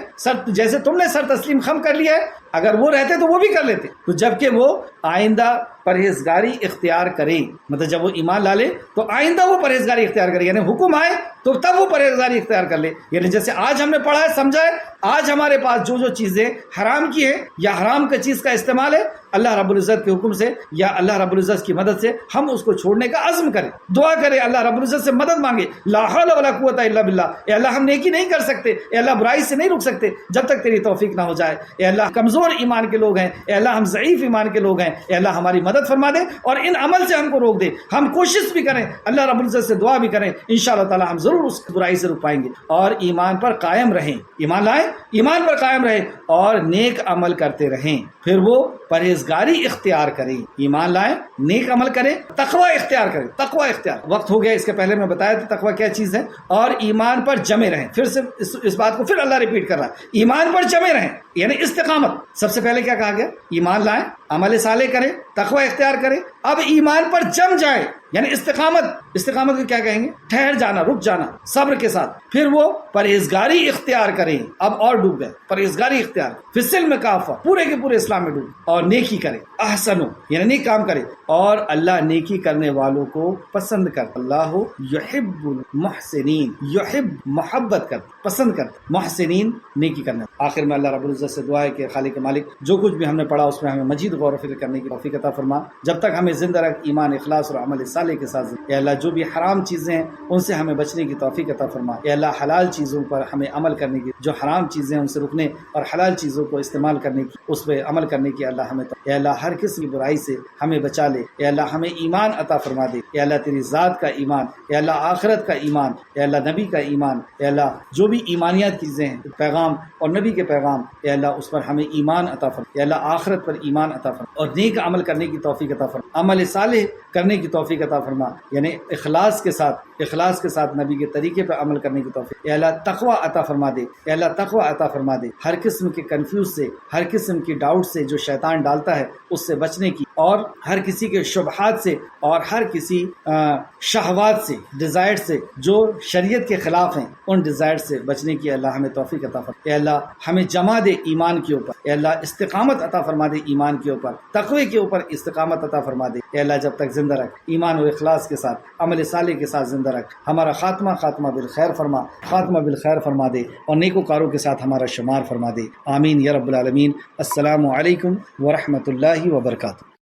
جیسے تم نے سر تسلیم خم کر لیا ہے، اگر وہ رہتے تو وہ بھی کر لیتے، تو جبکہ وہ آئندہ پرہیزگاری اختیار کریں، مطلب جب وہ ایمان لا لے تو آئندہ وہ پرہیزگاری اختیار کرے، یعنی حکم آئے تو تب وہ پرہیزگاری اختیار کر لے۔ یعنی جیسے آج ہم نے پڑھا ہے، سمجھا ہے، آج ہمارے پاس جو چیزیں حرام کی ہیں یا حرام کی چیز کا استعمال ہے، اللہ رب العزت کے حکم سے یا اللہ رب العزت کی مدد سے ہم اس کو چھوڑنے کا عزم کریں، دعا کریں، اللہ رب العزت سے مدد مانگے، لا حول ولا قوت الا باللہ، اے اللہ ہم نیکی نہیں کر سکتے، اے اللہ برائی سے نہیں رک سکتے جب تک تیری توفیق نہ ہو جائے، اے اللہ کمزور ایمان کے لوگ ہیں، اے اللہ ہم ضعیف ایمان کے لوگ ہیں، اے اللہ ہماری مدد فرما دے اور ان عمل سے ہم کو روک دے، ہم کوشش بھی کریں، اللہ رب العزت سے دعا بھی کریں، انشاءاللہ تعالی ہم ضرور اس برائی سے رک پائیں گے، اور ایمان پر قائم رہیں، ایمان لائیں، ایمان پر قائم رہیں اور نیک عمل کرتے رہیں، پھر وہ پرہیزگاری اختیار کریں، ایمان لائیں، نیک عمل کریں، تقوی اختیار کریں، تقوی اختیار۔ وقت ہو گیا، اس کے پہلے میں بتایا تھا تقوی کیا چیز ہے، اور ایمان پر جمے رہیں، پھر سے اس بات کو پھر اللہ ریپیٹ کر رہا ہے، ایمان پر جمے رہیں یعنی استقامت۔ سب سے پہلے کیا کہا گیا؟ ایمان لائیں، عمل صالح کریں، تقوی اختیار کریں، اب ایمان پر جم جائے یعنی استقامت کو کیا کہیں گے؟ ٹھہر جانا، رک جانا صبر کے ساتھ، پھر وہ پرہیزگاری اختیار کریں، اب اور ڈوب گئے، پرہیزگاری اختیار فی السلم کافہ، پورے کے پورے اسلام میں ڈوب، اور نیکی کرے، احسنو یعنی نیک کام کرے، اور اللہ نیکی کرنے والوں کو پسند کرتا، اللہ یحب المحسنین، یحب محبت کرتا، پسند کرتا، محسنین نیکی کرنا۔ آخر میں اللہ رب العزت سے دعا ہے کہ خالق مالک جو کچھ بھی ہم نے پڑھا اس میں ہمیں مزید غور و فکر کرنے کی توفیق عطا فرما، جب تک ہمیں زندہ رکھ ایمان، اخلاص اور عمل صالح کے ساتھ۔ اے اللہ جو بھی حرام چیزیں ہیں ان سے ہمیں بچنے کی توفیق عطا فرما، اے اللہ حلال چیزوں پر ہمیں عمل کرنے کی، جو حرام چیزیں ہیں ان سے رکنے اور حلال چیزوں کو استعمال کرنے کی، اس پہ عمل کرنے کی اللہ ہمیں، اے اللہ ہر قسم کی برائی سے ہمیں بچا لے، اے اللہ ہمیں ایمان عطا فرما دے، اے اللہ تیری ذات کا ایمان، اے اللہ آخرت کا ایمان، اے اللہ نبی کا ایمان، اے اللہ جو بھی ایمانیات چیزیں ہیں، پیغام اور نبی کے پیغام، اے اللہ اس پر ہمیں ایمان عطا فرما، اے اللہ آخرت پر ایمان عطا فرما اور نیک عمل کرنے کی توفیق عطا فرما، عمل صالح کرنے کی توفیق عطا فرما، یعنی اخلاص کے ساتھ نبی کے طریقے پر عمل کرنے کی توفیق، اے اللہ تقوی عطا فرما دے، اے اللہ تقوی عطا فرما دے، ہر قسم کے کنفیوز سے، ہر قسم کی ڈاؤٹ سے جو شیطان ڈالتا ہے اس سے بچنے کی، اور ہر کسی کے شبہات سے اور ہر کسی شہوات سے، ڈیزائر سے جو شریعت کے خلاف ہیں، ان ڈیزائر سے بچنے کی اللہ ہمیں توفیق عطا فرما، اے اللہ ہمیں جمع دے ایمان کے اوپر، اے اللہ استقامت عطا فرما دے ایمان کے اوپر، تقوی کے اوپر استقامت عطا فرما دے، اے اللہ جب تک زندہ رکھ، ایمان و اخلاص کے ساتھ، عمل صالح کے ساتھ زندہ رکھ، ہمارا خاتمہ بالخیر فرما دے اور نیکوکاروں کے ساتھ ہمارا شمار فرما دے، آمین یا رب العالمین۔ السلام علیکم ورحمۃ اللہ وبرکاتہ۔